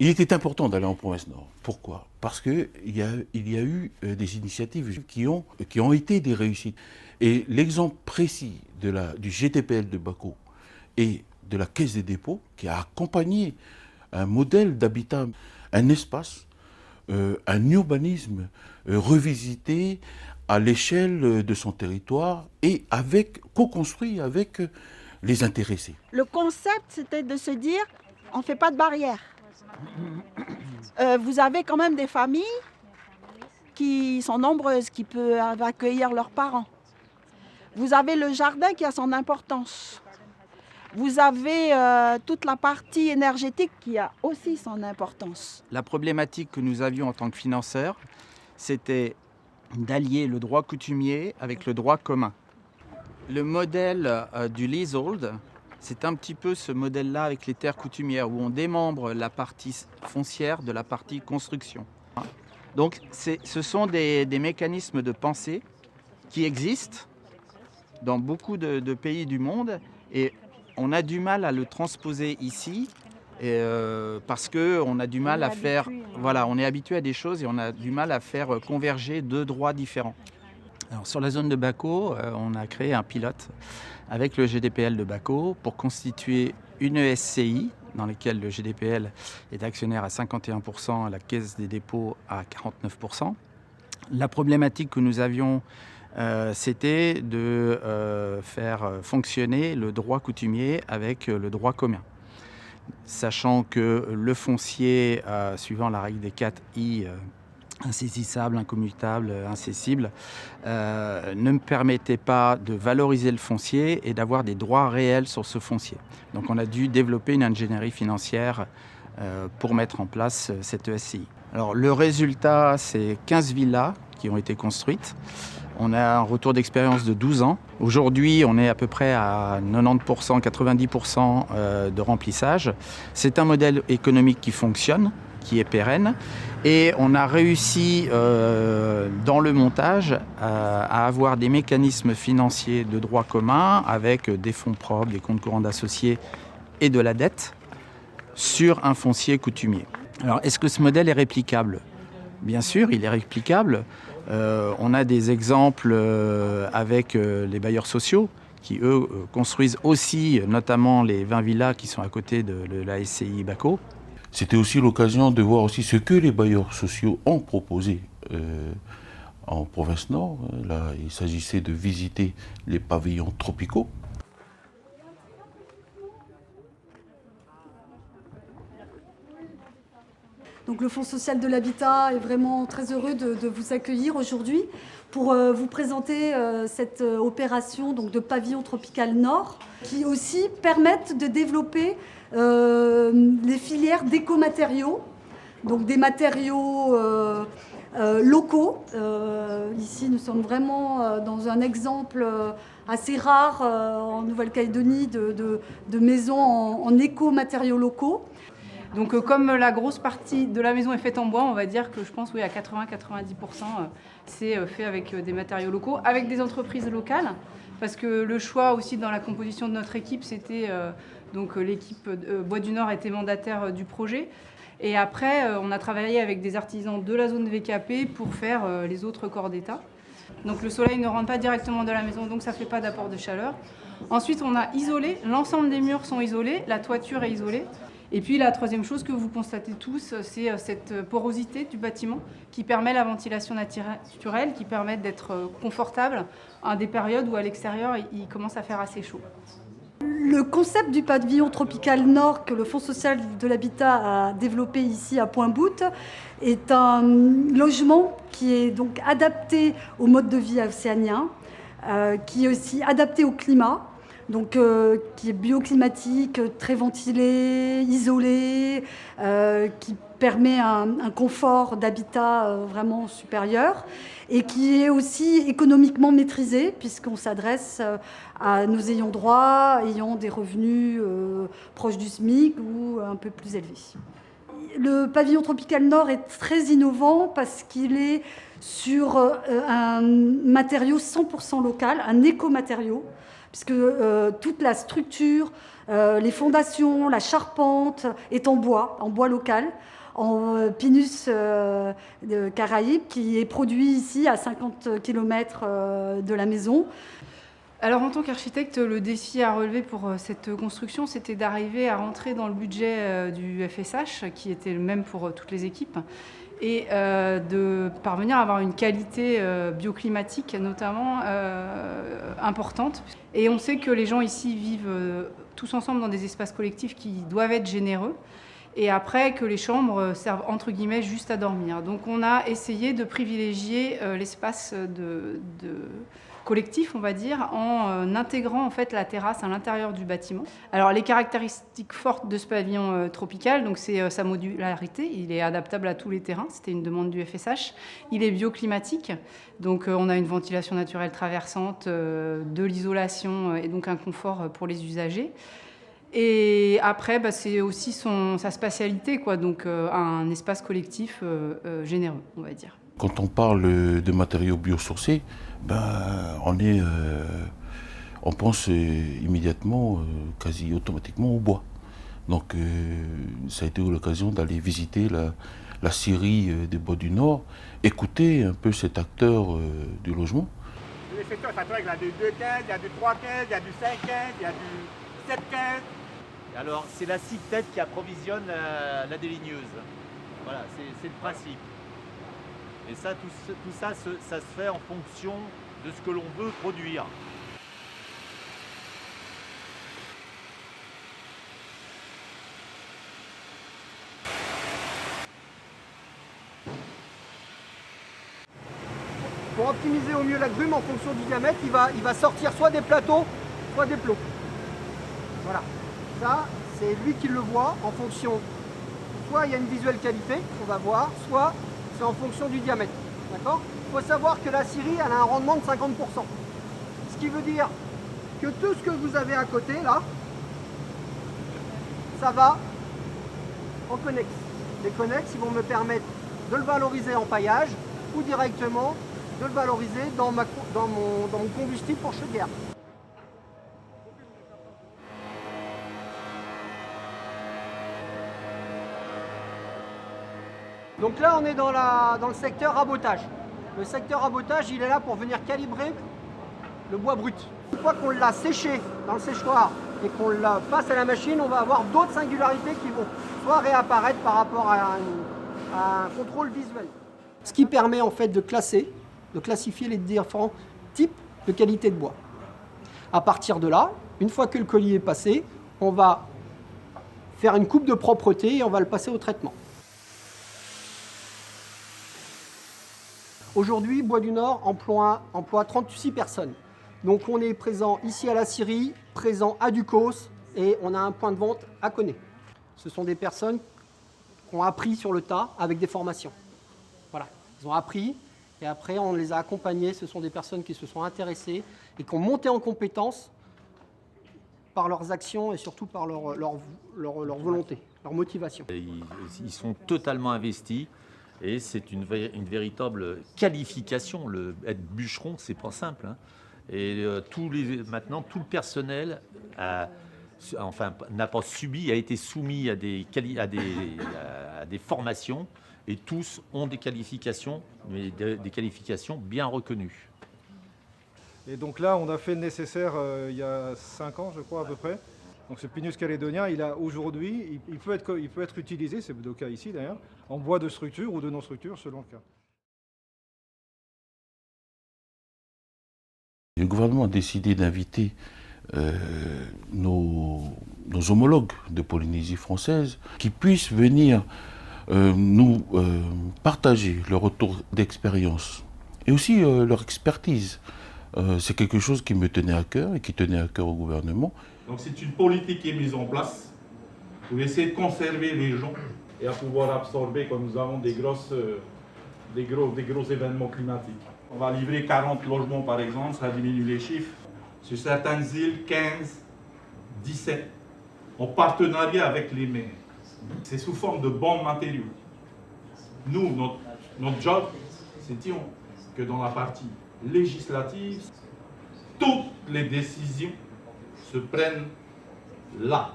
Il était important d'aller en province Nord. Pourquoi? Parce qu'il y a eu des initiatives qui ont été des réussites. Et l'exemple précis du GTPL de Bako et de la Caisse des dépôts, qui a accompagné un modèle d'habitat, un espace, un urbanisme revisité à l'échelle de son territoire et co-construit avec les intéressés. Le concept, c'était de se dire, on ne fait pas de barrière. Vous avez quand même des familles qui sont nombreuses, qui peuvent accueillir leurs parents. Vous avez le jardin qui a son importance. Vous avez toute la partie énergétique qui a aussi son importance. La problématique que nous avions en tant que financeurs, c'était d'allier le droit coutumier avec le droit commun. Le modèle du leasehold, c'est un petit peu ce modèle-là avec les terres coutumières où on démembre la partie foncière de la partie construction. Donc ce sont des mécanismes de pensée qui existent dans beaucoup de pays du monde et on a du mal à le transposer ici parce qu'on a du mal à faire... Voilà, on est habitué à des choses et on a du mal à faire converger deux droits différents. Alors, sur la zone de Bako, on a créé un pilote avec le GDPL de Bako pour constituer une SCI dans laquelle le GDPL est actionnaire à 51%, la Caisse des dépôts à 49%. La problématique que nous avions, c'était de faire fonctionner le droit coutumier avec le droit commun. Sachant que le foncier, suivant la règle des 4 I, insaisissable, incommutable, incessible, ne me permettait pas de valoriser le foncier et d'avoir des droits réels sur ce foncier. Donc on a dû développer une ingénierie financière pour mettre en place cette SCI. Alors le résultat, c'est 15 villas qui ont été construites. On a un retour d'expérience de 12 ans. Aujourd'hui, on est à peu près à 90%, 90% de remplissage. C'est un modèle économique qui fonctionne, qui est pérenne. Et on a réussi dans le montage à avoir des mécanismes financiers de droit commun avec des fonds propres, des comptes courants d'associés et de la dette sur un foncier coutumier. Alors, est-ce que ce modèle est réplicable? Bien sûr, il est réplicable. On a des exemples avec les bailleurs sociaux qui, eux, construisent aussi, notamment les 20 villas qui sont à côté de la SCI Bako. C'était aussi l'occasion de voir aussi ce que les bailleurs sociaux ont proposé en province Nord. Là, il s'agissait de visiter les pavillons tropicaux. Donc le Fonds social de l'habitat est vraiment très heureux de vous accueillir aujourd'hui pour vous présenter cette opération donc, de pavillon tropical Nord qui aussi permettent de développer les filières d'écomatériaux, donc des matériaux locaux. Ici, nous sommes vraiment dans un exemple assez rare en Nouvelle-Calédonie de maisons en écomatériaux locaux. Donc comme la grosse partie de la maison est faite en bois, on va dire que je pense oui, à 80-90% c'est fait avec des matériaux locaux, avec des entreprises locales. Parce que le choix aussi dans la composition de notre équipe, c'était donc l'équipe Bois du Nord était mandataire du projet. Et après, on a travaillé avec des artisans de la zone VKP pour faire les autres corps d'État. Donc le soleil ne rentre pas directement dans la maison, donc ça ne fait pas d'apport de chaleur. Ensuite, on a isolé, l'ensemble des murs sont isolés, la toiture est isolée. Et puis la troisième chose que vous constatez tous, c'est cette porosité du bâtiment qui permet la ventilation naturelle, qui permet d'être confortable à des périodes où à l'extérieur, il commence à faire assez chaud. Le concept du pavillon tropical Nord que le Fonds social de l'habitat a développé ici à Point-Bout est un logement qui est donc adapté au mode de vie océanien, qui est aussi adapté au climat. Donc, qui est bioclimatique, très ventilé, isolé, qui permet un confort d'habitat vraiment supérieur et qui est aussi économiquement maîtrisé puisqu'on s'adresse à nos ayants droit, ayant des revenus proches du SMIC ou un peu plus élevés. Le pavillon tropical Nord est très innovant parce qu'il est sur un matériau 100% local, un écomatériau, puisque toute la structure, Les fondations, la charpente est en bois local, en Pinus de Caraïbes, qui est produit ici à 50 km de la maison. Alors en tant qu'architecte, le défi à relever pour cette construction, c'était d'arriver à rentrer dans le budget du FSH, qui était le même pour toutes les équipes, et de parvenir à avoir une qualité bioclimatique notamment importante. Et on sait que les gens ici vivent tous ensemble dans des espaces collectifs qui doivent être généreux, et après que les chambres servent entre guillemets juste à dormir. Donc on a essayé de privilégier l'espace de collectif, on va dire, en intégrant en fait la terrasse à l'intérieur du bâtiment. Alors les caractéristiques fortes de ce pavillon tropical, donc c'est sa modularité, il est adaptable à tous les terrains, c'était une demande du FSH. Il est bioclimatique, donc on a une ventilation naturelle traversante, de l'isolation et donc un confort pour les usagers. Et après, c'est aussi sa spatialité, quoi, donc un espace collectif généreux, on va dire. Quand on parle de matériaux biosourcés, on pense immédiatement, quasi automatiquement au bois. Donc ça a été l'occasion d'aller visiter la scierie des Bois du Nord, écouter un peu cet acteur du logement. Les secteurs, ça travaille, il y a du 2,15, il y a du 3,15, il y a du 5,15, il y a du 7,15. Alors c'est la CICTED qui approvisionne la déligneuse. Voilà, c'est le principe. Et ça, tout ça, ça se fait en fonction de ce que l'on veut produire. Pour optimiser au mieux la grume en fonction du diamètre, il va sortir soit des plateaux, soit des plots. Voilà. Ça, c'est lui qui le voit en fonction. Soit il y a une visuelle qualité qu'on va voir, soit c'est en fonction du diamètre. D'accord ? Il faut savoir que la scierie, elle a un rendement de 50%. Ce qui veut dire que tout ce que vous avez à côté, là, ça va en connexe. Les connexes, ils vont me permettre de le valoriser en paillage ou directement de le valoriser dans mon combustible pour chaudière. Donc là, on est dans le secteur rabotage. Le secteur rabotage, il est là pour venir calibrer le bois brut. Une fois qu'on l'a séché dans le séchoir et qu'on la passe à la machine, on va avoir d'autres singularités qui vont soit réapparaître par rapport à un contrôle visuel. Ce qui permet en fait de classifier les différents types de qualité de bois. À partir de là, une fois que le collier est passé, on va faire une coupe de propreté et on va le passer au traitement. Aujourd'hui, Bois du Nord emploie 36 personnes. Donc on est présent ici à la scierie, présent à Ducos et on a un point de vente à Connay. Ce sont des personnes qui ont appris sur le tas avec des formations. Voilà, ils ont appris et après on les a accompagnés. Ce sont des personnes qui se sont intéressées et qui ont monté en compétences par leurs actions et surtout par leur volonté, leur motivation. Ils sont totalement investis. Et c'est une véritable qualification. Être bûcheron, c'est pas simple. Hein. Et maintenant, tout le personnel n'a pas subi, a été soumis à des formations. Et tous ont des qualifications, mais des qualifications bien reconnues. Et donc là, on a fait le nécessaire il y a 5 ans, je crois, à peu près. Donc ce Pinus calédonien, aujourd'hui, il peut être utilisé, c'est le cas ici d'ailleurs, en bois de structure ou de non-structure, selon le cas. Le gouvernement a décidé d'inviter nos homologues de Polynésie française qui puissent venir nous partager leur retour d'expérience et aussi leur expertise. C'est quelque chose qui me tenait à cœur et qui tenait à cœur au gouvernement. Donc c'est une politique qui est mise en place pour essayer de conserver les gens et à pouvoir absorber quand nous avons des gros événements climatiques. On va livrer 40 logements par exemple, ça diminue les chiffres. Sur certaines îles, 15, 17, en partenariat avec les maires. C'est sous forme de bons matériaux. Nous, notre job, c'est que dans la partie législative, toutes les décisions se prennent là.